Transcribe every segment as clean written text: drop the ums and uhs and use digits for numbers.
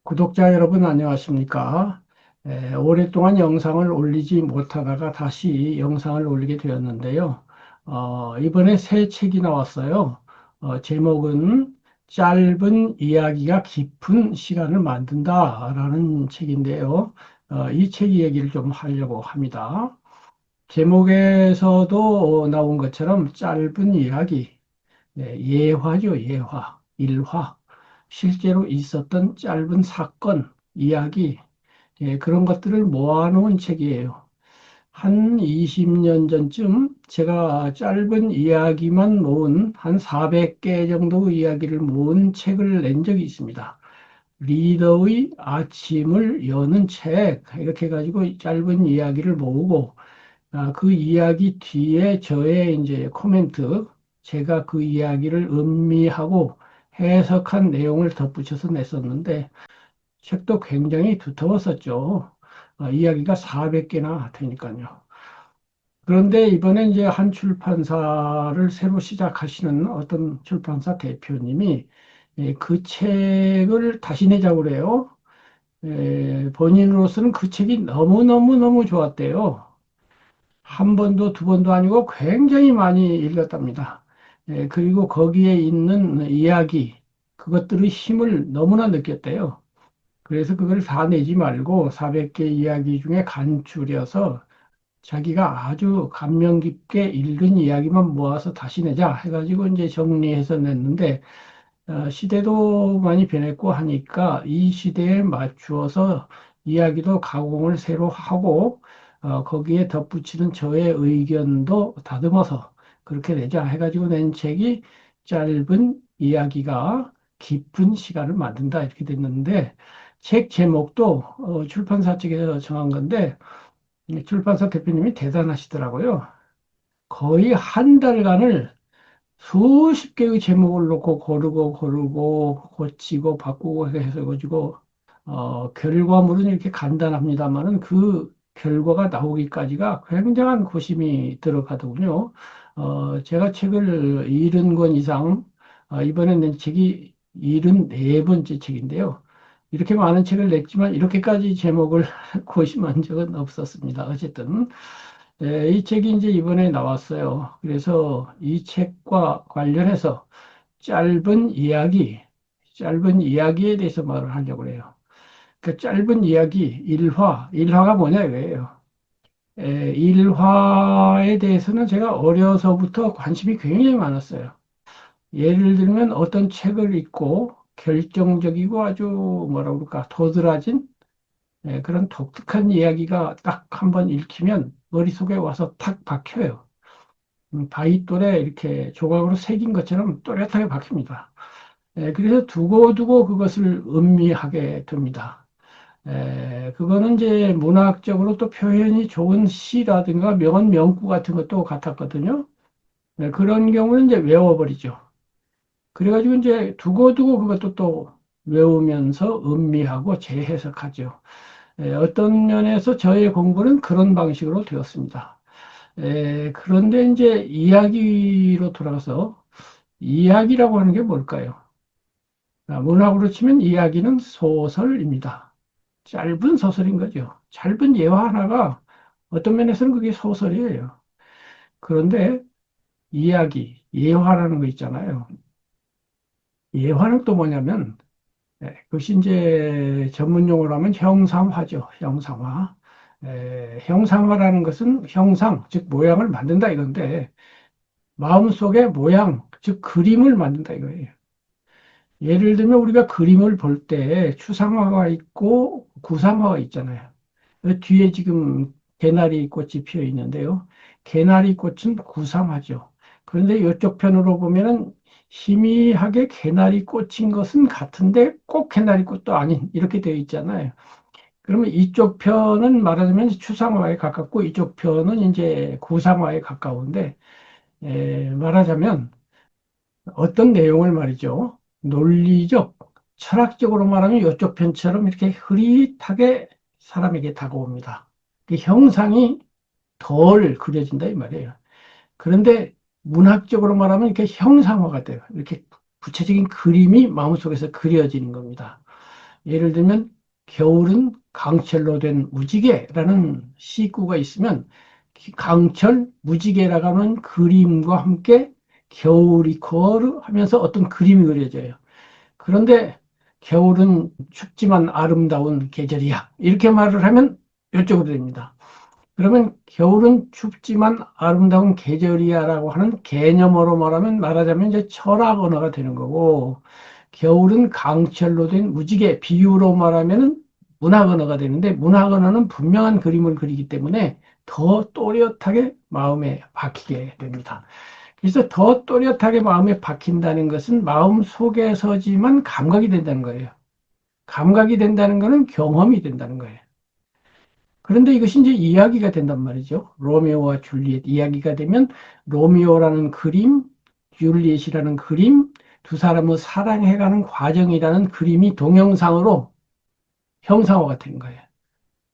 구독자 여러분 안녕하십니까? 오랫동안 영상을 올리지 못하다가 다시 영상을 올리게 되었는데요. 이번에 새 책이 나왔어요. 제목은 짧은 이야기가 깊은 시간을 만든다라는 책인데요. 이 책 얘기를 좀 하려고 합니다. 제목에서도 나온 것처럼 짧은 이야기, 네, 예화죠, 예화, 일화. 실제로 있었던 짧은 사건, 이야기, 그런 것들을 모아놓은 책이에요. 한 20년 전쯤 제가 짧은 이야기만 모은 한 400개 정도 이야기를 모은 책을 낸 적이 있습니다. 리더의 아침을 여는 책, 이렇게 해가지고 짧은 이야기를 모으고, 그 이야기 뒤에 저의 이제 코멘트, 제가 그 이야기를 음미하고 해석한 내용을 덧붙여서 냈었는데, 책도 굉장히 두터웠었죠. 이야기가 400개나 되니까요. 그런데 이번에 이제 한 출판사를 새로 시작하시는 어떤 출판사 대표님이 그 책을 다시 내자고 그래요. 본인으로서는 그 책이 너무너무너무 좋았대요. 한 번도 두 번도 아니고 굉장히 많이 읽었답니다. 그리고 거기에 있는 이야기, 그것들의 힘을 너무나 느꼈대요. 그래서 그걸 다 내지 말고 400개 이야기 중에 간추려서 자기가 아주 감명 깊게 읽은 이야기만 모아서 다시 내자 해가지고 이제 정리해서 냈는데, 시대도 많이 변했고 하니까 이 시대에 맞추어서 이야기도 가공을 새로 하고, 거기에 덧붙이는 저의 의견도 다듬어서 그렇게 내자 해가지고 낸 책이 짧은 이야기가 깊은 시간을 만든다 이렇게 됐는데, 책 제목도 출판사 측에서 정한 건데, 이 출판사 대표님이 대단하시더라고요. 거의 한 달간을 수십 개의 제목을 놓고 고르고 고치고 바꾸고 해서 가지고 결과물은 이렇게 간단합니다만은 그 결과가 나오기까지가 굉장한 고심이 들어가더군요. 제가 책을 70권 이상, 이번에 낸 책이 74번째 책인데요. 이렇게 많은 책을 냈지만 이렇게까지 제목을 고심한 적은 없었습니다. 어쨌든 이 책이 이제 이번에 나왔어요. 그래서 이 책과 관련해서 짧은 이야기, 짧은 이야기에 대해서 말을 하려고 해요. 그 짧은 이야기, 일화가 뭐냐 이거예요. 일화에 대해서는 제가 어려서부터 관심이 굉장히 많았어요. 예를 들면 어떤 책을 읽고 결정적이고 아주 뭐라 그럴까, 도드라진 그런 독특한 이야기가 딱 한번 읽히면 머릿속에 와서 탁 박혀요. 바위돌에 이렇게 조각으로 새긴 것처럼 또렷하게 박힙니다. 그래서 두고두고 그것을 음미하게 됩니다. 그거는 이제 문학적으로 또 표현이 좋은 시라든가 명언 명구 같은 것도 같았거든요. 그런 경우는 이제 외워버리죠. 그래가지고 이제 두고두고 그것도 또 외우면서 음미하고 재해석하죠. 어떤 면에서 저의 공부는 그런 방식으로 되었습니다. 그런데 이제 이야기로 돌아가서 이야기라고 하는 게 뭘까요? 문학으로 치면 이야기는 소설입니다. 짧은 소설인 거죠. 짧은 예화 하나가 어떤 면에서는 그게 소설이에요. 그런데 이야기, 예화라는 거 있잖아요. 예화는 또 뭐냐면, 그것이 이제 전문 용어로 하면 형상화죠. 형상화. 형상화라는 것은 형상, 즉 모양을 만든다 이건데, 마음속에 모양, 즉 그림을 만든다 이거예요. 예를 들면 우리가 그림을 볼 때 추상화가 있고 구상화가 있잖아요. 그 뒤에 지금 개나리 꽃이 피어 있는데요. 개나리 꽃은 구상화죠. 그런데 이쪽 편으로 보면은 희미하게 개나리 꽃인 것은 같은데 꼭 개나리 꽃도 아닌 이렇게 되어 있잖아요. 그러면 이쪽 편은 말하자면 추상화에 가깝고 이쪽 편은 이제 구상화에 가까운데 말하자면 어떤 내용을 말이죠. 논리적, 철학적으로 말하면 이쪽 편처럼 이렇게 흐릿하게 사람에게 다가옵니다. 그 형상이 덜 그려진다 이 말이에요. 그런데 문학적으로 말하면 이렇게 형상화가 돼요. 이렇게 구체적인 그림이 마음속에서 그려지는 겁니다. 예를 들면 겨울은 강철로 된 무지개라는 시구가 있으면 강철 무지개라고 하는 그림과 함께 겨울이 거르 하면서 어떤 그림이 그려져요. 그런데 겨울은 춥지만 아름다운 계절이야. 이렇게 말을 하면 이쪽으로 됩니다. 그러면 겨울은 춥지만 아름다운 계절이야라고 하는 개념으로 말하자면 이제 철학 언어가 되는 거고, 겨울은 강철로 된 무지개 비유로 말하면은 문학 언어가 되는데, 문학 언어는 분명한 그림을 그리기 때문에 더 또렷하게 마음에 박히게 됩니다. 그래서 더 또렷하게 마음에 박힌다는 것은 마음 속에서지만 감각이 된다는 거예요. 감각이 된다는 것은 경험이 된다는 거예요. 그런데 이것이 이제 이야기가 된단 말이죠. 로미오와 줄리엣 이야기가 되면 로미오라는 그림, 줄리엣이라는 그림, 두 사람의 사랑해가는 과정이라는 그림이 동영상으로 형상화가 된 거예요.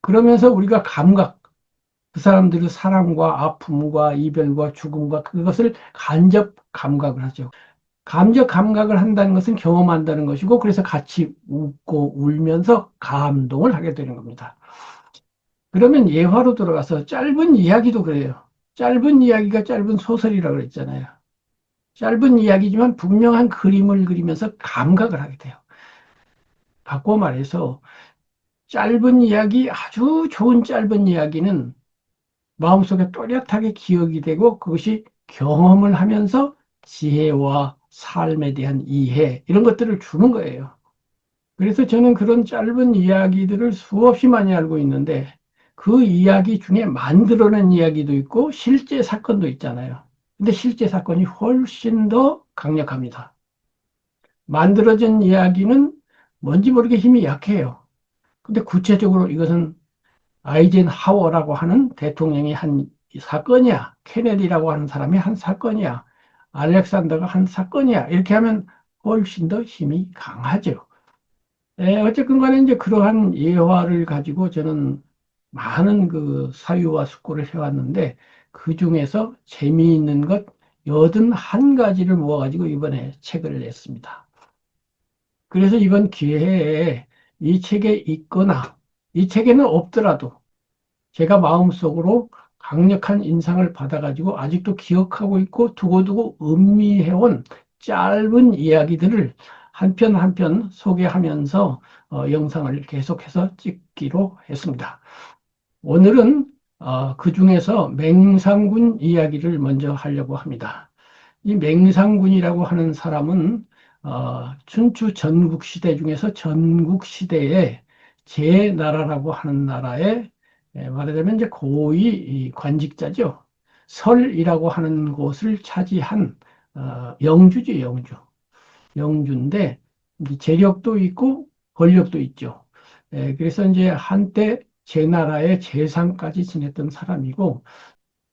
그러면서 우리가 감각, 그 사람들의 사랑과 아픔과 이별과 죽음과 그것을 간접 감각을 하죠. 감적 감각을 한다는 것은 경험한다는 것이고, 그래서 같이 웃고 울면서 감동을 하게 되는 겁니다. 그러면 예화로 들어가서 짧은 이야기도 그래요. 짧은 이야기가 짧은 소설이라고 그랬잖아요. 짧은 이야기지만 분명한 그림을 그리면서 감각을 하게 돼요. 바꿔 말해서 짧은 이야기, 아주 좋은 짧은 이야기는 마음속에 또렷하게 기억이 되고 그것이 경험을 하면서 지혜와 삶에 대한 이해, 이런 것들을 주는 거예요. 그래서 저는 그런 짧은 이야기들을 수없이 많이 알고 있는데 그 이야기 중에 만들어낸 이야기도 있고 실제 사건도 있잖아요. 근데 실제 사건이 훨씬 더 강력합니다. 만들어진 이야기는 뭔지 모르게 힘이 약해요. 근데 구체적으로 이것은 아이젠하워라고 하는 대통령이 한 사건이야. 케네디라고 하는 사람이 한 사건이야. 알렉산더가 한 사건이야. 이렇게 하면 훨씬 더 힘이 강하죠. 어쨌든 간에 이제 그러한 예화를 가지고 저는 많은 그 사유와 숙고를 해왔는데 그 중에서 재미있는 것 81가지를 모아가지고 이번에 책을 냈습니다. 그래서 이번 기회에 이 책에 있거나 이 책에는 없더라도 제가 마음속으로 강력한 인상을 받아가지고 아직도 기억하고 있고 두고두고 음미해온 짧은 이야기들을 한 편 한 편 소개하면서 영상을 계속해서 찍기로 했습니다. 오늘은 그 중에서 맹상군 이야기를 먼저 하려고 합니다. 이 맹상군이라고 하는 사람은 춘추 전국시대 중에서 전국시대에 제나라라고 하는 나라에 말하자면 이제 고위 이 관직자죠. 설이라고 하는 곳을 차지한 영주지, 영주. 영주인데 이제 재력도 있고 권력도 있죠. 그래서 이제 한때 제나라의 재상까지 지냈던 사람이고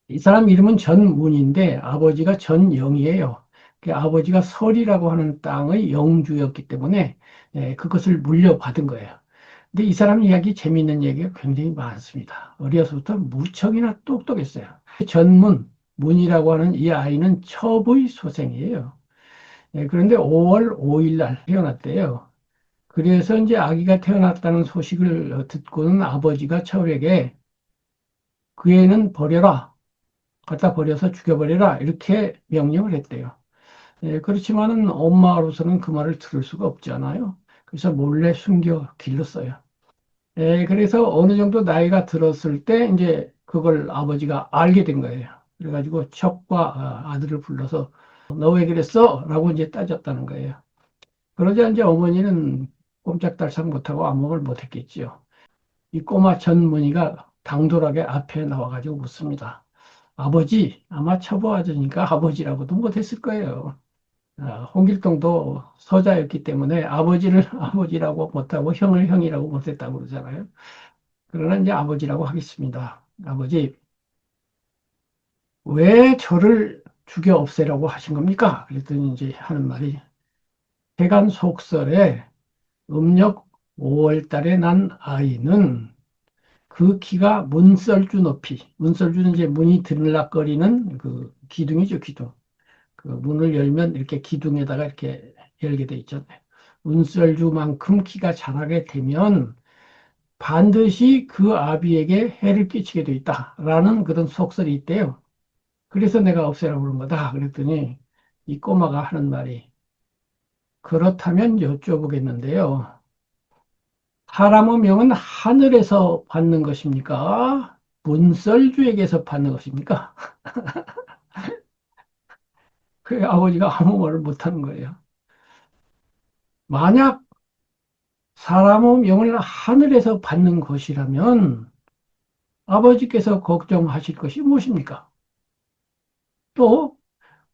이 사람 이름은 전문인데 아버지가 전영이에요. 그 아버지가 설이라고 하는 땅의 영주였기 때문에 그것을 물려받은 거예요. 근데 이 사람 이야기 재미있는 얘기가 굉장히 많습니다. 어려서부터 무척이나 똑똑했어요. 문이라고 하는 이 아이는 첩의 소생이에요. 그런데 5월 5일 날 태어났대요. 그래서 이제 아기가 태어났다는 소식을 듣고는 아버지가 첩에게 그 애는 버려라. 갖다 버려서 죽여버려라. 이렇게 명령을 했대요. 그렇지만은 엄마로서는 그 말을 들을 수가 없잖아요. 그래서 몰래 숨겨 길렀어요. 그래서 어느 정도 나이가 들었을 때 이제 그걸 아버지가 알게 된 거예요. 그래가지고 척과 아들을 불러서 너 왜 그랬어? 라고 이제 따졌다는 거예요. 그러자 이제 어머니는 꼼짝달싹 못하고 아무 말 못했겠지요. 이 꼬마 전문이가 당돌하게 앞에 나와가지고 묻습니다. 아버지, 아마 처부아저니까 아버지라고도 못했을 거예요. 홍길동도 서자였기 때문에 아버지를 아버지라고 못하고 형을 형이라고 못했다고 그러잖아요. 그러나 이제 아버지라고 하겠습니다. 아버지, 왜 저를 죽여 없애라고 하신 겁니까? 그랬더니 이제 하는 말이 태간 속설에 음력 5월 달에 난 아이는 그 키가 문설주 높이, 문설주는 이제 문이 들락거리는 그 기둥이죠, 기둥. 그 문을 열면 이렇게 기둥에다가 이렇게 열게 돼 있잖아요. 운설주만큼 키가 자라게 되면 반드시 그 아비에게 해를 끼치게 돼 있다라는 그런 속설이 있대요. 그래서 내가 없애라고 그런 거다. 그랬더니 이 꼬마가 하는 말이 그렇다면 여쭤보겠는데요. 사람의 명은 하늘에서 받는 것입니까? 문설주에게서 받는 것입니까? 그 아버지가 아무 말을 못하는 거예요. 만약 사람의 명을 하늘에서 받는 것이라면 아버지께서 걱정하실 것이 무엇입니까? 또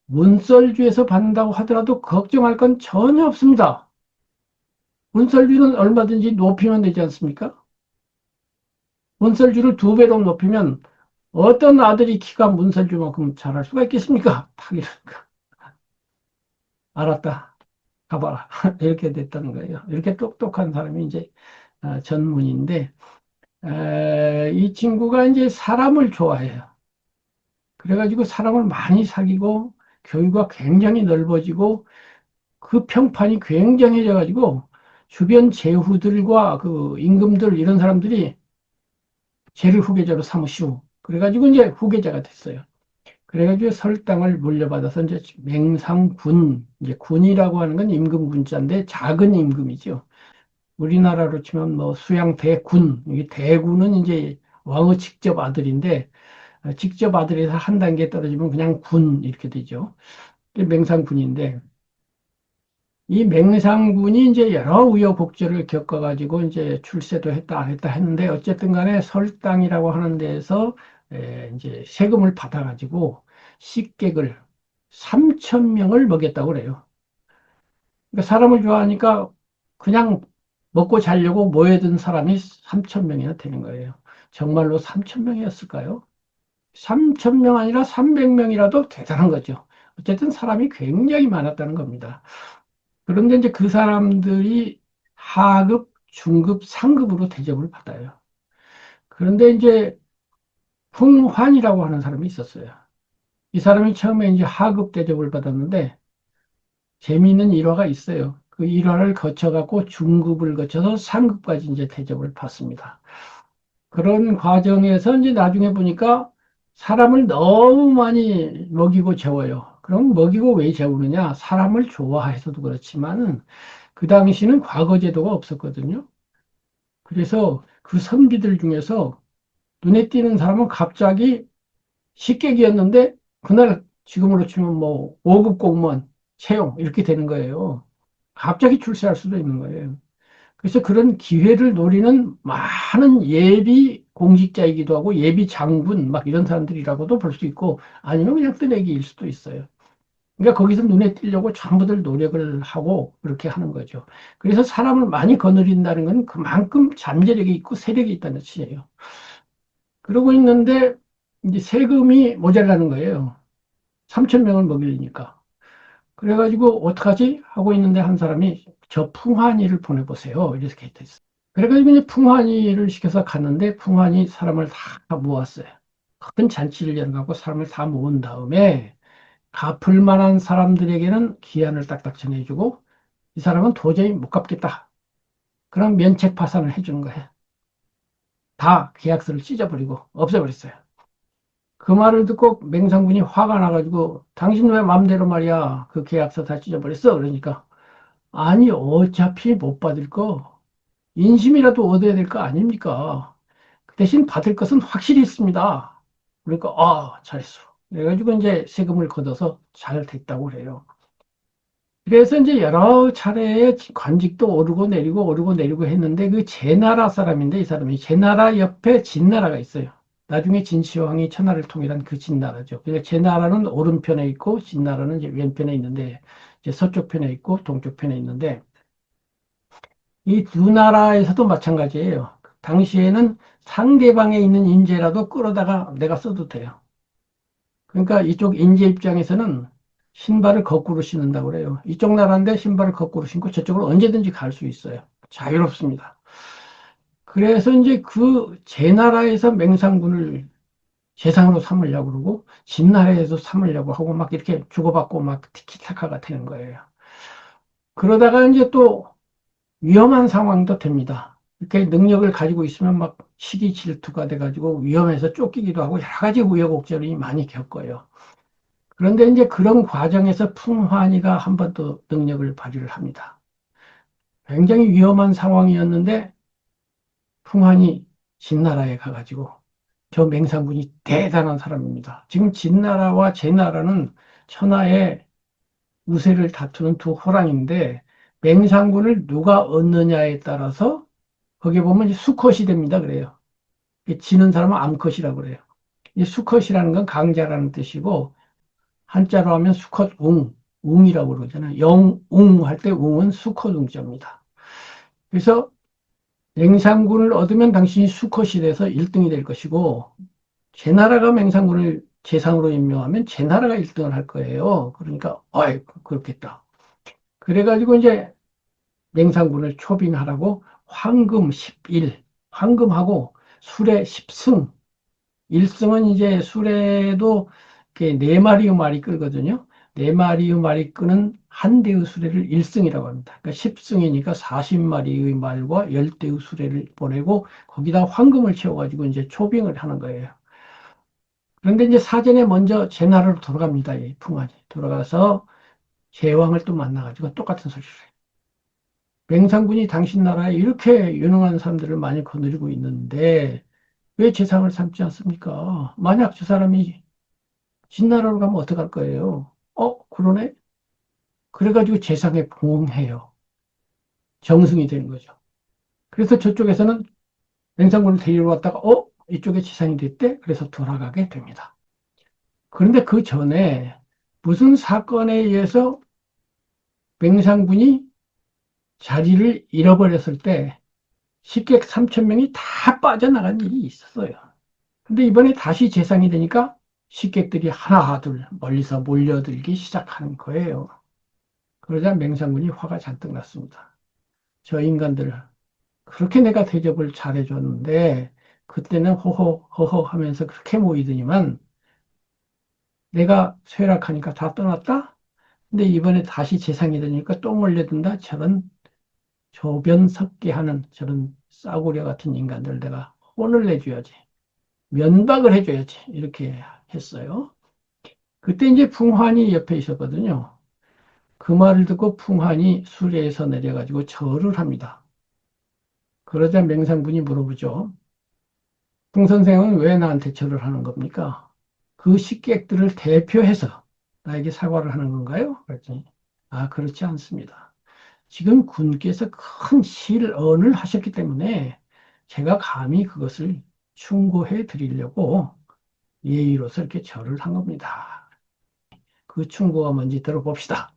문설주에서 받는다고 하더라도 걱정할 건 전혀 없습니다. 문설주는 얼마든지 높이면 되지 않습니까? 문설주를 두 배로 높이면 어떤 아들이 키가 문설주만큼 자랄 수가 있겠습니까? 탁 이러니까 알았다. 가봐라. 이렇게 됐다는 거예요. 이렇게 똑똑한 사람이 이제 전문인데 이 친구가 이제 사람을 좋아해요. 그래가지고 사람을 많이 사귀고 교육가 굉장히 넓어지고 그 평판이 굉장해져가지고 주변 제후들과 그 임금들 이런 사람들이 쟤를 후계자로 삼으시오. 그래가지고 이제 후계자가 됐어요. 그래가지고 설당을 물려받아서 이제 맹상군, 이제 군이라고 하는 건 임금 군자인데 작은 임금이죠. 우리나라로 치면 뭐 수양대군, 이게 대군은 이제 왕의 직접 아들인데 직접 아들에서 한 단계 떨어지면 그냥 군 이렇게 되죠. 이게 맹상군인데 이 맹상군이 이제 여러 우여곡절을 겪어가지고 이제 출세도 했다 안 했다 했는데 어쨌든 간에 설당이라고 하는 데에서 이제 세금을 받아가지고 식객을 3천 명을 먹였다고 그래요. 그러니까 사람을 좋아하니까 그냥 먹고 자려고 모여든 사람이 3천 명이나 되는 거예요. 정말로 3천 명이었을까요? 3천 명 아니라 300명이라도 대단한 거죠. 어쨌든 사람이 굉장히 많았다는 겁니다. 그런데 이제 그 사람들이 하급, 중급, 상급으로 대접을 받아요. 그런데 이제 풍환이라고 하는 사람이 있었어요. 이 사람이 처음에 이제 하급 대접을 받았는데 재미있는 일화가 있어요. 그 일화를 거쳐갖고 중급을 거쳐서 상급까지 이제 대접을 받습니다. 그런 과정에서 이제 나중에 보니까 사람을 너무 많이 먹이고 재워요. 그럼 먹이고 왜 재우느냐? 사람을 좋아해서도 그렇지만은 그 당시는 과거 제도가 없었거든요. 그래서 그 선비들 중에서 눈에 띄는 사람은 갑자기 식객이었는데 그날 지금으로 치면 뭐 5급 공무원 채용 이렇게 되는 거예요. 갑자기 출세할 수도 있는 거예요. 그래서 그런 기회를 노리는 많은 예비 공직자이기도 하고 예비 장군 막 이런 사람들이라고도 볼 수 있고 아니면 그냥 뜨내기일 수도 있어요. 그러니까 거기서 눈에 띄려고 전부들 노력을 하고 그렇게 하는 거죠. 그래서 사람을 많이 거느린다는 건 그만큼 잠재력이 있고 세력이 있다는 뜻이에요. 그러고 있는데 이제 세금이 모자라는 거예요. 3천 명을 먹이니까. 그래가지고 어떡하지? 하고 있는데 한 사람이 저 풍환이를 보내보세요. 이렇게 됐어요. 그래가지고 이제 풍환이를 시켜서 갔는데 풍환이 사람을 다 모았어요. 큰 잔치를 열어갖고 사람을 다 모은 다음에 갚을 만한 사람들에게는 기한을 딱딱 정해주고 이 사람은 도저히 못 갚겠다. 그럼 면책 파산을 해주는 거예요. 다 계약서를 찢어버리고 없애버렸어요. 그 말을 듣고 맹상군이 화가 나가지고 당신 왜 맘대로 말이야 그 계약서 다 찢어버렸어? 그러니까 아니 어차피 못 받을 거 인심이라도 얻어야 될 거 아닙니까? 그 대신 받을 것은 확실히 있습니다. 그러니까 잘했어. 그래가지고 이제 세금을 걷어서 잘 됐다고 그래요. 그래서 이제 여러 차례 관직도 오르고 내리고 오르고 내리고 했는데 그 제나라 사람인데 이 사람이 제나라 옆에 진나라가 있어요. 나중에 진시황이 천하를 통일한 그 진나라죠. 그래서 제나라는 오른편에 있고 진나라는 이제 왼편에 있는데 이제 서쪽 편에 있고 동쪽 편에 있는데 이 두 나라에서도 마찬가지예요. 당시에는 상대방에 있는 인재라도 끌어다가 내가 써도 돼요. 그러니까 이쪽 인재 입장에서는 신발을 거꾸로 신는다고 그래요. 이쪽 나라인데 신발을 거꾸로 신고 저쪽으로 언제든지 갈 수 있어요. 자유롭습니다. 그래서 이제 그 제 나라에서 맹상군을 재상으로 삼으려고 그러고 진나라에서 삼으려고 하고 막 이렇게 주고받고 막 티키타카가 되는 거예요. 그러다가 이제 또 위험한 상황도 됩니다. 이렇게 능력을 가지고 있으면 막 시기 질투가 돼가지고 위험해서 쫓기기도 하고 여러 가지 우여곡절이 많이 겪어요. 그런데 이제 그런 과정에서 풍환이가 한 번 더 능력을 발휘를 합니다. 굉장히 위험한 상황이었는데 풍환이 진나라에 가가지고 저 맹상군이 대단한 사람입니다. 지금 진나라와 제나라는 천하의 우세를 다투는 두 호랑인데 맹상군을 누가 얻느냐에 따라서 거기에 보면 이제 수컷이 됩니다. 그래요. 지는 사람은 암컷이라고 그래요. 이 수컷이라는 건 강자라는 뜻이고 한자로 하면 수컷 웅, 웅이라고 그러잖아요. 영웅 할 때 웅은 수컷 웅자입니다. 그래서 맹상군을 얻으면 당신이 수컷이 돼서 1등이 될 것이고 제나라가 맹상군을 재상으로 임명하면 제나라가 1등을 할 거예요. 그러니까 어이 그렇겠다. 그래가지고 이제 맹상군을 초빙하라고 황금 11, 황금하고 수레 10승, 1승은 이제 수레도 이렇게 4마리의 말이 끌거든요. 4마리의 말이 끄는 한 대의 수레를 1승이라고 합니다. 그러니까 10승이니까 40마리의 말과 10대의 수레를 보내고 거기다 황금을 채워가지고 이제 초빙을 하는 거예요. 그런데 이제 사전에 먼저 제나라로 돌아갑니다. 이 풍한이. 돌아가서 제왕을 또 만나가지고 똑같은 소리를 해요. 맹상군이 당신 나라에 이렇게 유능한 사람들을 많이 거느리고 있는데 왜 제상을 삼지 않습니까? 만약 저 사람이 진나라로 가면 어떡할 거예요? 그러네? 그래가지고 제상에 봉해요. 정승이 되는 거죠. 그래서 저쪽에서는 맹상군을 데리러 왔다가 이쪽에 지상이 됐대? 그래서 돌아가게 됩니다. 그런데 그 전에 무슨 사건에 의해서 맹상군이 자리를 잃어버렸을 때 식객 3천 명이 다 빠져나간 일이 있었어요. 근데 이번에 다시 재상이 되니까 식객들이 하나 둘 멀리서 몰려들기 시작하는 거예요. 그러자 맹상군이 화가 잔뜩 났습니다. 저 인간들 그렇게 내가 대접을 잘해줬는데 그때는 호호 허허 하면서 그렇게 모이더니만 내가 쇠락하니까 다 떠났다? 근데 이번에 다시 재상이 되니까 또 몰려든다? 저런 조변 섞게 하는 저런 싸구려 같은 인간들 내가 혼을 내줘야지. 면박을 해줘야지. 이렇게 했어요. 그때 이제 풍환이 옆에 있었거든요. 그 말을 듣고 풍환이 수레에서 내려가지고 절을 합니다. 그러자 맹상군이 물어보죠. 풍 선생은 왜 나한테 절을 하는 겁니까? 그 식객들을 대표해서 나에게 사과를 하는 건가요? 그랬더니 그렇지 않습니다. 지금 군께서 큰 실언을 하셨기 때문에 제가 감히 그것을 충고해 드리려고 예의로서 이렇게 절을 한 겁니다. 그 충고가 뭔지 들어봅시다.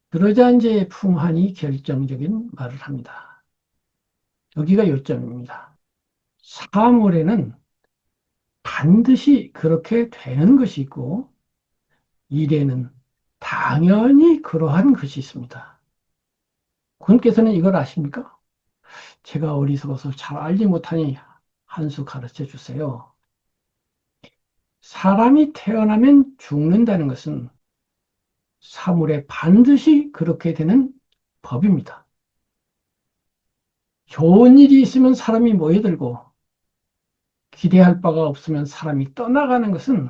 그러자 이제 풍한이 결정적인 말을 합니다. 여기가 요점입니다. 사물에는 반드시 그렇게 되는 것이 있고 일에는 당연히 그러한 것이 있습니다. 군께서는 이걸 아십니까? 제가 어리석어서 잘 알지 못하니 한 수 가르쳐 주세요. 사람이 태어나면 죽는다는 것은 사물에 반드시 그렇게 되는 법입니다. 좋은 일이 있으면 사람이 모여들고 기대할 바가 없으면 사람이 떠나가는 것은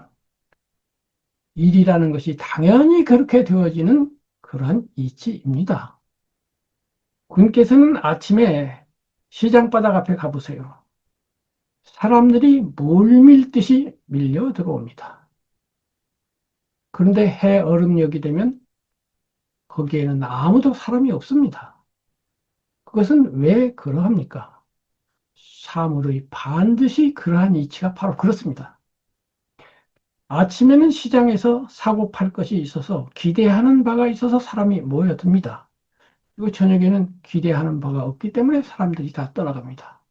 일이라는 것이 당연히 그렇게 되어지는 그러한 이치입니다. 군께서는 아침에 시장바닥 앞에 가보세요. 사람들이 물밀듯이 밀려 들어옵니다. 그런데 해 얼음역이 되면 거기에는 아무도 사람이 없습니다. 그것은 왜 그러합니까? 사물의 반드시 그러한 이치가 바로 그렇습니다. 아침에는 시장에서 사고 팔 것이 있어서 기대하는 바가 있어서 사람이 모여듭니다. 그리고 저녁에는 기대하는 바가 없기 때문에 사람들이 다 떠나갑니다.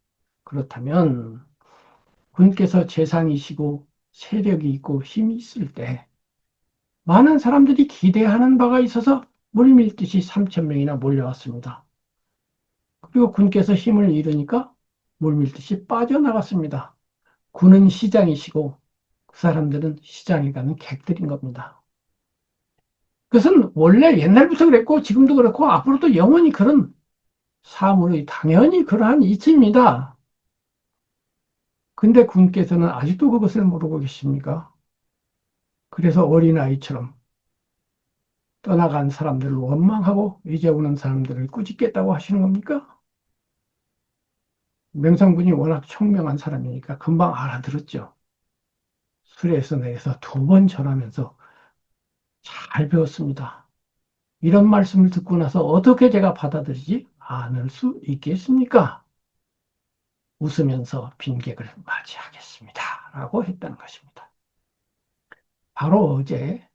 그렇다면 군께서 재상이시고 세력이 있고 힘이 있을 때 많은 사람들이 기대하는 바가 있어서 물밀듯이 3천 명이나 몰려왔습니다. 그리고 군께서 힘을 잃으니까 물밀듯이 빠져나갔습니다. 군은 시장이시고 그 사람들은 시장에 가는 객들인 겁니다. 그것은 원래 옛날부터 그랬고 지금도 그렇고 앞으로도 영원히 그런 사물의 당연히 그러한 이치입니다. 근데 군께서는 아직도 그것을 모르고 계십니까? 그래서 어린아이처럼 떠나간 사람들을 원망하고 이제 오는 사람들을 꾸짖겠다고 하시는 겁니까? 명상분이 워낙 총명한 사람이니까 금방 알아들었죠. 수레에서 내려서 두 번 전하면서 잘 배웠습니다. 이런 말씀을 듣고 나서 어떻게 제가 받아들이지 않을 수 있겠습니까? 웃으면서 빈객을 맞이하겠습니다. 라고 했다는 것입니다. 바로 어제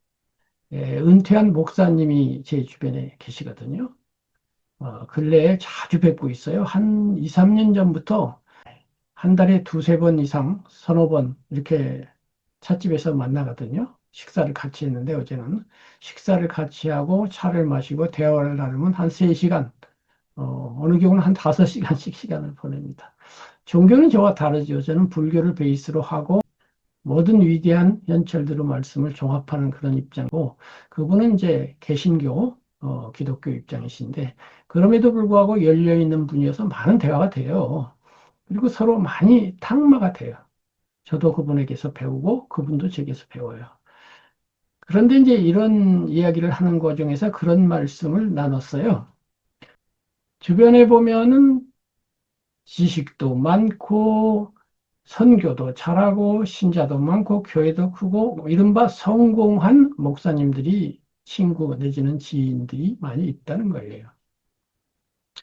은퇴한 목사님이 제 주변에 계시거든요. 근래에 자주 뵙고 있어요. 한 2, 3년 전부터 한 달에 두세 번 이상, 서너 번 이렇게 찻집에서 만나거든요. 식사를 같이 했는데 어제는 식사를 같이 하고 차를 마시고 대화를 나누면 한 3시간, 어느 경우는 한 5시간씩 시간을 보냅니다. 종교는 저와 다르죠. 저는 불교를 베이스로 하고 모든 위대한 현철들의 말씀을 종합하는 그런 입장이고 그분은 이제 개신교, 기독교 입장이신데 그럼에도 불구하고 열려있는 분이어서 많은 대화가 돼요. 그리고 서로 많이 탁마가 돼요. 저도 그분에게서 배우고 그분도 제게서 배워요. 그런데 이제 이런 이야기를 하는 과정에서 그런 말씀을 나눴어요. 주변에 보면은 지식도 많고 선교도 잘하고 신자도 많고 교회도 크고 뭐 이른바 성공한 목사님들이 친구 내지는 지인들이 많이 있다는 거예요.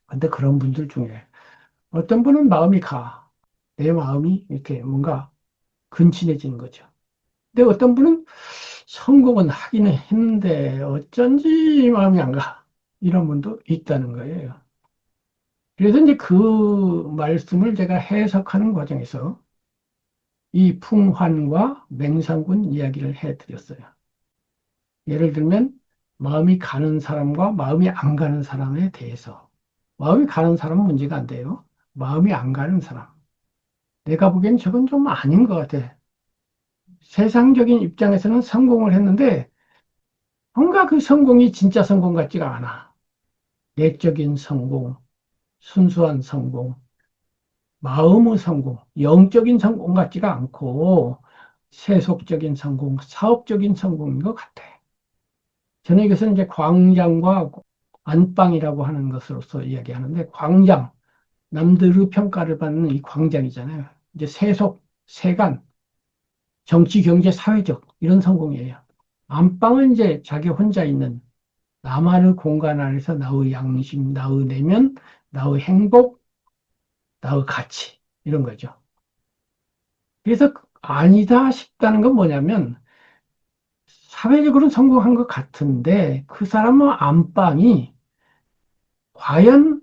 근데 그런 분들 중에 어떤 분은 마음이 가. 내 마음이 이렇게 뭔가 근친해지는 거죠. 근데 어떤 분은 성공은 하기는 했는데 어쩐지 마음이 안 가. 이런 분도 있다는 거예요. 그래서 이제 그 말씀을 제가 해석하는 과정에서 이 풍환과 맹상군 이야기를 해드렸어요. 예를 들면 마음이 가는 사람과 마음이 안 가는 사람에 대해서 마음이 가는 사람은 문제가 안 돼요. 마음이 안 가는 사람. 내가 보기엔 저건 좀 아닌 것 같아. 세상적인 입장에서는 성공을 했는데 뭔가 그 성공이 진짜 성공 같지가 않아. 내적인 성공, 순수한 성공, 마음의 성공, 영적인 성공 같지가 않고 세속적인 성공, 사업적인 성공인 것 같아. 저는 이것은 이제 광장과 안방이라고 하는 것으로서 이야기하는데 광장, 남들의 평가를 받는 이 광장이잖아요. 이제 세속, 세간, 정치, 경제, 사회적 이런 성공이에요. 안방은 이제 자기 혼자 있는 나만의 공간 안에서 나의 양심, 나의 내면, 나의 행복, 나의 가치 이런 거죠. 그래서 아니다 싶다는 건 뭐냐면 사회적으로는 성공한 것 같은데 그 사람의 안방이 과연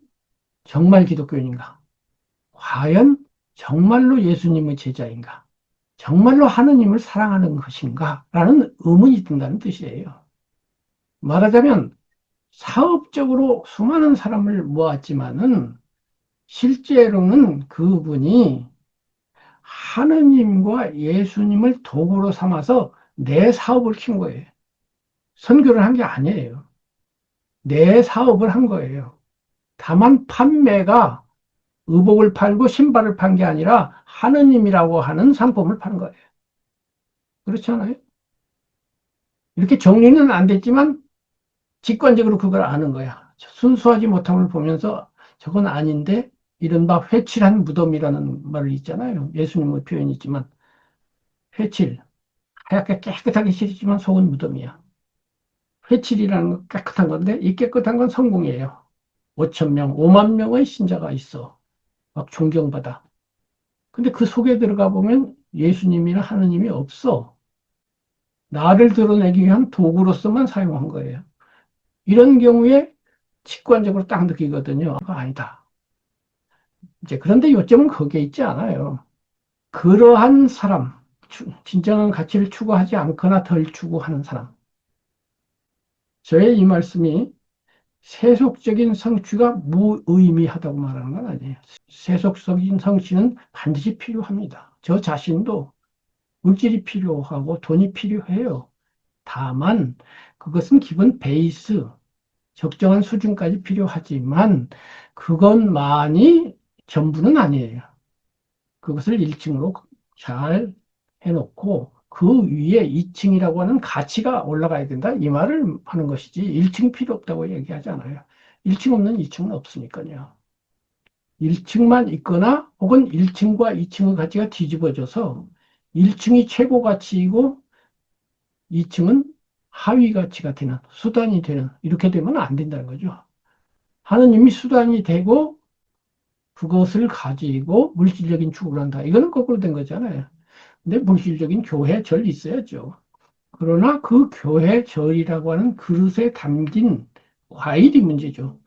정말 기독교인인가? 과연 정말로 예수님의 제자인가? 정말로 하느님을 사랑하는 것인가? 라는 의문이 든다는 뜻이에요. 말하자면 사업적으로 수많은 사람을 모았지만은 실제로는 그분이 하느님과 예수님을 도구로 삼아서 내 사업을 킨 거예요. 선교를 한 게 아니에요. 내 사업을 한 거예요. 다만 판매가 의복을 팔고 신발을 판 게 아니라 하느님이라고 하는 상품을 파는 거예요. 그렇지 않아요? 이렇게 정리는 안 됐지만 직관적으로 그걸 아는 거야. 순수하지 못함을 보면서 저건 아닌데 이른바 회칠한 무덤이라는 말이 있잖아요. 예수님의 표현이 있지만 회칠, 하얗게 깨끗하게 칠했지만 속은 무덤이야. 회칠이라는 건 깨끗한 건데 이 깨끗한 건 성공이에요. 5천 명, 5만 명의 신자가 있어. 막 존경받아. 근데 그 속에 들어가 보면 예수님이나 하느님이 없어. 나를 드러내기 위한 도구로서만 사용한 거예요. 이런 경우에 직관적으로 딱 느끼거든요. 그거 아니다. 이제 그런데 요점은 거기에 있지 않아요. 그러한 사람, 진정한 가치를 추구하지 않거나 덜 추구하는 사람. 저의 이 말씀이 세속적인 성취가 무의미하다고 말하는 건 아니에요. 세속적인 성취는 반드시 필요합니다. 저 자신도 물질이 필요하고 돈이 필요해요. 다만 그것은 기본 베이스, 적정한 수준까지 필요하지만 그것만이 전부는 아니에요. 그것을 1층으로 잘 해놓고 그 위에 2층이라고 하는 가치가 올라가야 된다. 이 말을 하는 것이지 1층 필요 없다고 얘기하지 않아요. 1층 없는 2층은 없으니까요. 1층만 있거나 혹은 1층과 2층의 가치가 뒤집어져서 1층이 최고 가치이고 2층은 하위 가치가 되는 수단이 되는 이렇게 되면 안 된다는 거죠. 하느님이 수단이 되고 그것을 가지고 물질적인 추구를 한다. 이거는 거꾸로 된 거잖아요. 근데 물질적인 교회 절 있어야죠. 그러나 그 교회 절이라고 하는 그릇에 담긴 과일이 문제죠.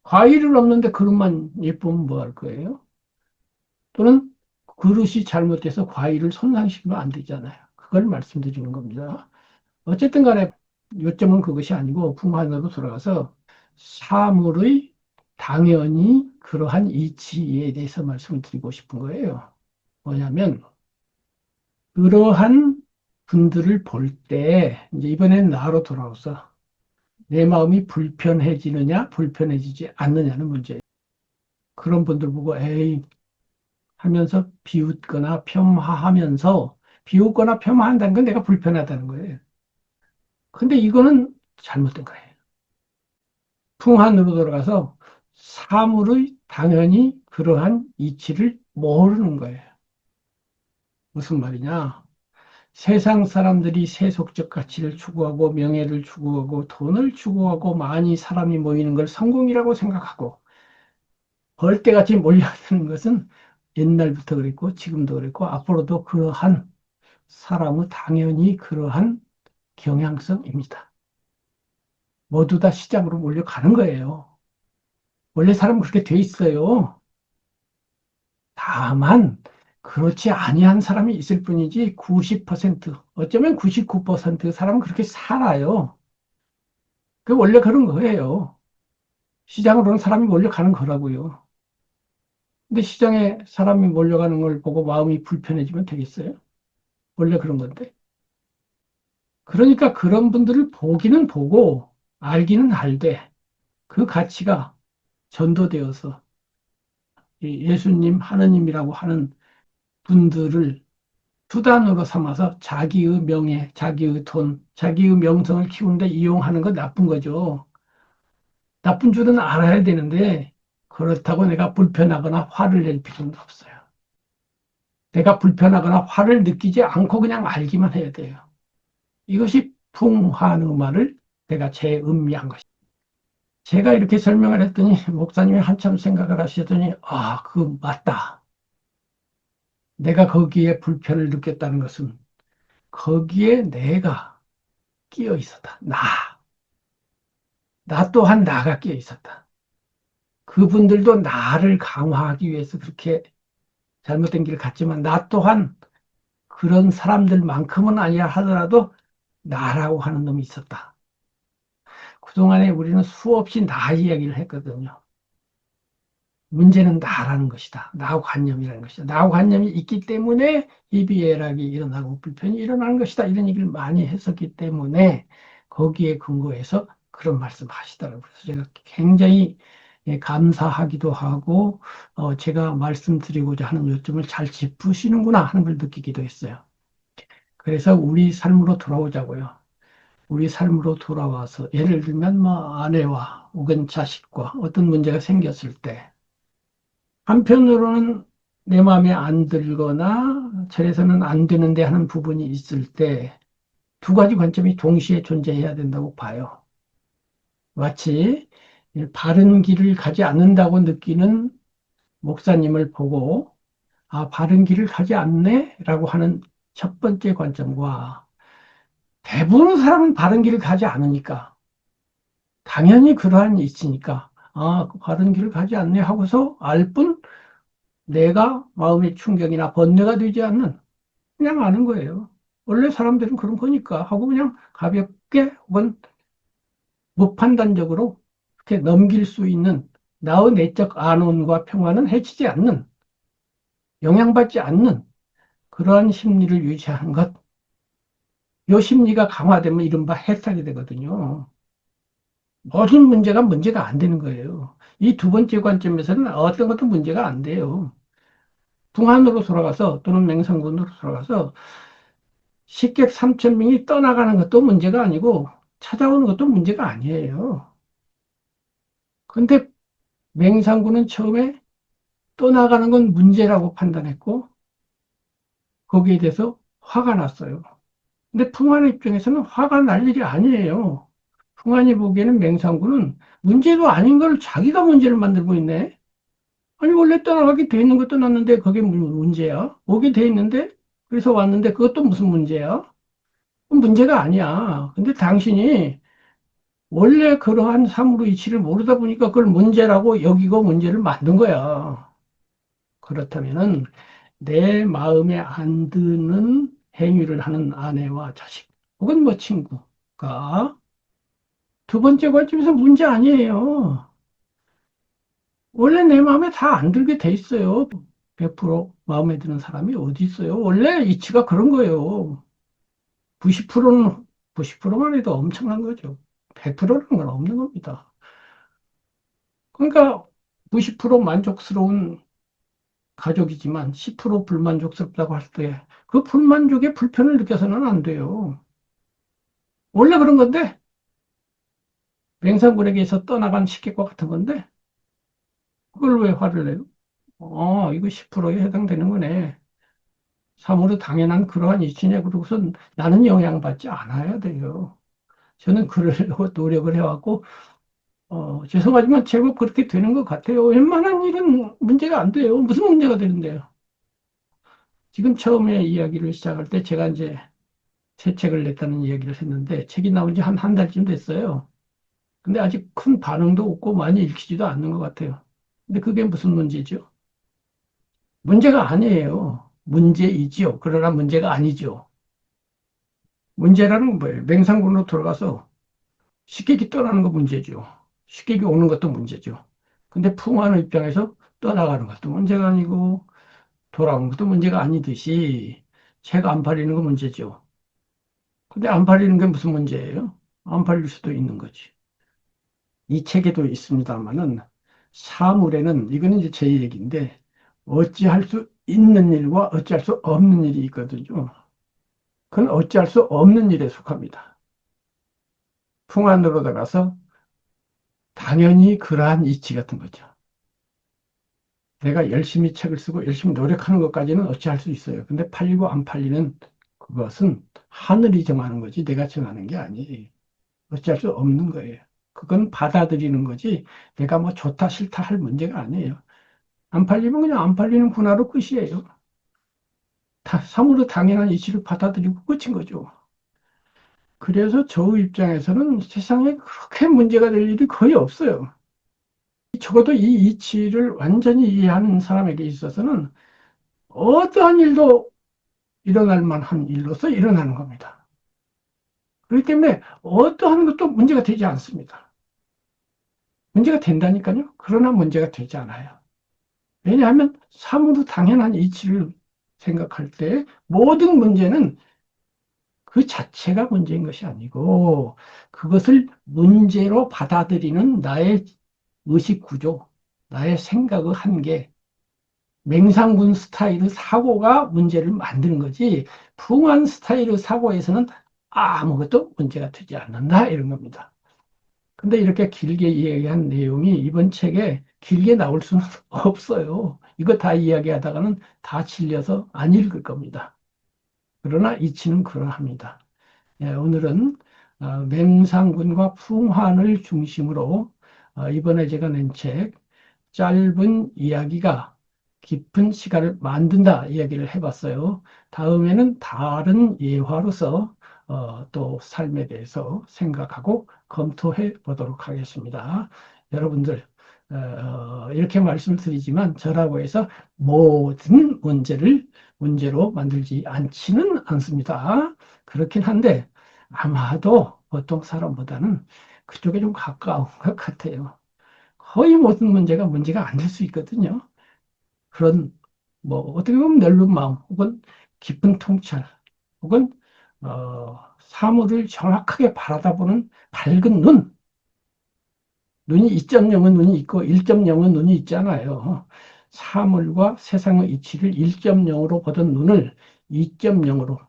과일을 없는데 그릇만 예쁘면 뭐 할 거예요? 또는 그릇이 잘못돼서 과일을 손상시키면 안 되잖아요. 그걸 말씀드리는 겁니다. 어쨌든 간에 요점은 그것이 아니고 풍화론으로 돌아가서 사물의 당연히 그러한 이치에 대해서 말씀을 드리고 싶은 거예요. 뭐냐면 그러한 분들을 볼 때 이제 이번엔 나로 돌아와서 내 마음이 불편해지느냐 불편해지지 않느냐는 문제예요. 그런 분들 보고 에이 하면서 비웃거나 폄하하면서 비웃거나 폄하한다는 건 내가 불편하다는 거예요. 근데 이거는 잘못된 거예요. 풍한으로 돌아가서 사물의 당연히 그러한 이치를 모르는 거예요. 무슨 말이냐? 세상 사람들이 세속적 가치를 추구하고 명예를 추구하고 돈을 추구하고 많이 사람이 모이는 걸 성공이라고 생각하고 벌떼같이 몰려드는 것은 옛날부터 그랬고 지금도 그랬고 앞으로도 그러한 사람의 당연히 그러한 경향성입니다. 모두 다 시장으로 몰려가는 거예요. 원래 사람은 그렇게 돼 있어요. 다만 그렇지 아니한 사람이 있을 뿐이지 90% 어쩌면 99% 사람은 그렇게 살아요. 그 원래 그런 거예요. 시장으로는 사람이 몰려가는 거라고요. 근데 시장에 사람이 몰려가는 걸 보고 마음이 불편해지면 되겠어요? 원래 그런 건데. 그러니까 그런 분들을 보기는 보고 알기는 알되 그 가치가 전도되어서 예수님, 하느님이라고 하는 분들을 수단으로 삼아서 자기의 명예, 자기의 돈, 자기의 명성을 키우는데 이용하는 건 나쁜 거죠. 나쁜 줄은 알아야 되는데 그렇다고 내가 불편하거나 화를 낼 필요는 없어요. 내가 불편하거나 화를 느끼지 않고 그냥 알기만 해야 돼요. 이것이 풍화의 말을 내가 재음미한 것입니다. 제가 이렇게 설명을 했더니 목사님이 한참 생각을 하시더니 그 맞다. 내가 거기에 불편을 느꼈다는 것은 거기에 내가 끼어 있었다. 나 또한 나가 끼어 있었다. 그분들도 나를 강화하기 위해서 그렇게 잘못된 길을 갔지만 나 또한 그런 사람들만큼은 아니야 하더라도 나라고 하는 놈이 있었다. 그동안에 우리는 수없이 나 이야기를 했거든요. 문제는 나라는 것이다. 나 관념이라는 것이다. 나 관념이 있기 때문에 희비애락이 일어나고 불편이 일어나는 것이다. 이런 얘기를 많이 했었기 때문에 거기에 근거해서 그런 말씀 하시더라고요. 그래서 제가 굉장히 감사하기도 하고 제가 말씀드리고자 하는 요점을 잘 짚으시는구나 하는 걸 느끼기도 했어요. 그래서 우리 삶으로 돌아오자고요. 우리 삶으로 돌아와서 예를 들면 뭐 아내와 혹은 자식과 어떤 문제가 생겼을 때 한편으로는 내 마음에 안 들거나 저래서는 안 되는데 하는 부분이 있을 때 두 가지 관점이 동시에 존재해야 된다고 봐요. 마치 바른 길을 가지 않는다고 느끼는 목사님을 보고 바른 길을 가지 않네? 라고 하는 첫 번째 관점과 대부분 사람은 바른 길을 가지 않으니까 당연히 그러한 있으니까 그 바른 길을 가지 않네 하고서 알 뿐 내가 마음의 충격이나 번뇌가 되지 않는 그냥 아는 거예요. 원래 사람들은 그런 거니까 하고 그냥 가볍게 혹은 무판단적으로 이렇게 넘길 수 있는 나의 내적 안온과 평화는 해치지 않는 영향받지 않는 그러한 심리를 유지하는 것. 요 심리가 강화되면 이른바 해탈이 되거든요. 모든 문제가 문제가 안 되는 거예요. 이 두 번째 관점에서는 어떤 것도 문제가 안 돼요. 붕안으로 돌아가서 또는 맹상군으로 돌아가서 식객 3천 명이 떠나가는 것도 문제가 아니고 찾아오는 것도 문제가 아니에요. 근데 맹상군은 처음에 떠나가는 건 문제라고 판단했고 거기에 대해서 화가 났어요. 근데 풍안의 입장에서는 화가 날 일이 아니에요. 풍안이 보기에는 맹상군은 문제도 아닌 걸 자기가 문제를 만들고 있네. 아니 원래 떠나가게 돼 있는 거 떠났는데 그게 문제야? 오게 돼 있는데 그래서 왔는데 그것도 무슨 문제야? 그건 문제가 아니야. 근데 당신이 원래 그러한 사물의 이치를 모르다 보니까 그걸 문제라고 여기고 문제를 만든 거야. 그렇다면은 내 마음에 안 드는 행위를 하는 아내와 자식 혹은 뭐 친구가 두 번째 관점에서 문제 아니에요. 원래 내 마음에 다 안 들게 돼 있어요. 100% 마음에 드는 사람이 어디 있어요? 원래 이치가 그런 거예요. 90%는 90%만 해도 엄청난 거죠. 100%라는 건 없는 겁니다. 그러니까 90% 만족스러운 가족이지만 10% 불만족스럽다고 할 때 그 불만족에 불편을 느껴서는 안 돼요. 원래 그런 건데 맹상군에게서 떠나간 식객과 같은 건데 그걸 왜 화를 내요? 이거 10%에 해당되는 거네. 사물의 당연한 그러한 이치냐 그러고선 나는 영향받지 않아야 돼요. 저는 그러려고 노력을 해왔고 죄송하지만 제법 그렇게 되는 것 같아요. 웬만한 일은 문제가 안 돼요. 무슨 문제가 되는데요? 지금 처음에 이야기를 시작할 때 제가 이제 새 책을 냈다는 이야기를 했는데 책이 나온 지 한 달쯤 됐어요. 근데 아직 큰 반응도 없고 많이 읽히지도 않는 것 같아요. 근데 그게 무슨 문제죠? 문제가 아니에요. 문제이지요. 그러나 문제가 아니죠. 문제라는 건 뭐예요? 맹상군으로 돌아가서 식객이 떠나는 거 문제죠. 식객이 오는 것도 문제죠. 근데 풍화의 입장에서 떠나가는 것도 문제가 아니고 돌아오는 것도 문제가 아니듯이 책 안 팔리는 거 문제죠. 근데 안 팔리는 게 무슨 문제예요? 안 팔릴 수도 있는 거지. 이 책에도 있습니다만은 사물에는 이거는 이제 제 얘기인데 어찌할 수 있는 일과 어찌할 수 없는 일이 있거든요. 그건 어찌할 수 없는 일에 속합니다. 풍안으로 들어가서 당연히 그러한 이치 같은 거죠. 내가 열심히 책을 쓰고 열심히 노력하는 것까지는 어찌할 수 있어요. 근데 팔리고 안 팔리는 그것은 하늘이 정하는 거지 내가 정하는 게 아니에요. 어찌할 수 없는 거예요. 그건 받아들이는 거지 내가 뭐 좋다 싫다 할 문제가 아니에요. 안 팔리면 그냥 안 팔리는구나로 끝이에요. 사물의 당연한 이치를 받아들이고 끝인 거죠. 그래서 저 입장에서는 세상에 그렇게 문제가 될 일이 거의 없어요. 적어도 이 이치를 완전히 이해하는 사람에게 있어서는 어떠한 일도 일어날 만한 일로서 일어나는 겁니다. 그렇기 때문에 어떠한 것도 문제가 되지 않습니다. 문제가 된다니까요. 그러나 문제가 되지 않아요. 왜냐하면 사물의 당연한 이치를 생각할 때 모든 문제는 그 자체가 문제인 것이 아니고 그것을 문제로 받아들이는 나의 의식 구조, 나의 생각의 한계, 맹상군 스타일의 사고가 문제를 만드는 거지 풍한 스타일의 사고에서는 아무것도 문제가 되지 않는다 이런 겁니다. 근데 이렇게 길게 이야기한 내용이 이번 책에 길게 나올 수는 없어요. 이거 다 이야기하다가는 다 질려서 안 읽을 겁니다. 그러나 이치는 그러합니다. 예, 오늘은 맹상군과 풍환을 중심으로 이번에 제가 낸 책 짧은 이야기가 깊은 시간을 만든다 이야기를 해봤어요. 다음에는 다른 예화로서 또 삶에 대해서 생각하고 검토해 보도록 하겠습니다. 여러분들 이렇게 말씀을 드리지만 저라고 해서 모든 문제를 문제로 만들지 않지는 않습니다. 그렇긴 한데 아마도 보통 사람보다는 그쪽에 좀 가까운 것 같아요. 거의 모든 문제가 문제가 안 될 수 있거든요. 그런 뭐 어떻게 보면 넓은 마음 혹은 깊은 통찰 혹은 사물을 정확하게 바라다보는 밝은 눈 눈이 2.0은 눈이 있고 1.0은 눈이 있잖아요. 사물과 세상의 이치를 1.0으로 보던 눈을 2.0으로,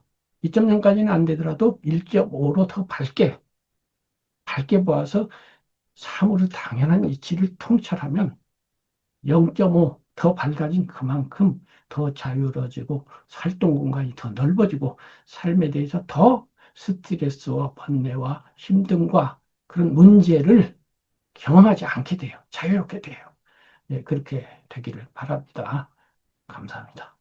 2.0까지는 안 되더라도 1.5로 더 밝게 보아서 사물의 당연한 이치를 통찰하면 0.5 더 밝아진 그만큼 더 자유로워지고 활동 공간이 더 넓어지고 삶에 대해서 더 스트레스와 번뇌와 힘듦과 그런 문제를 경험하지 않게 돼요. 자유롭게 돼요. 예, 그렇게 되기를 바랍니다. 감사합니다.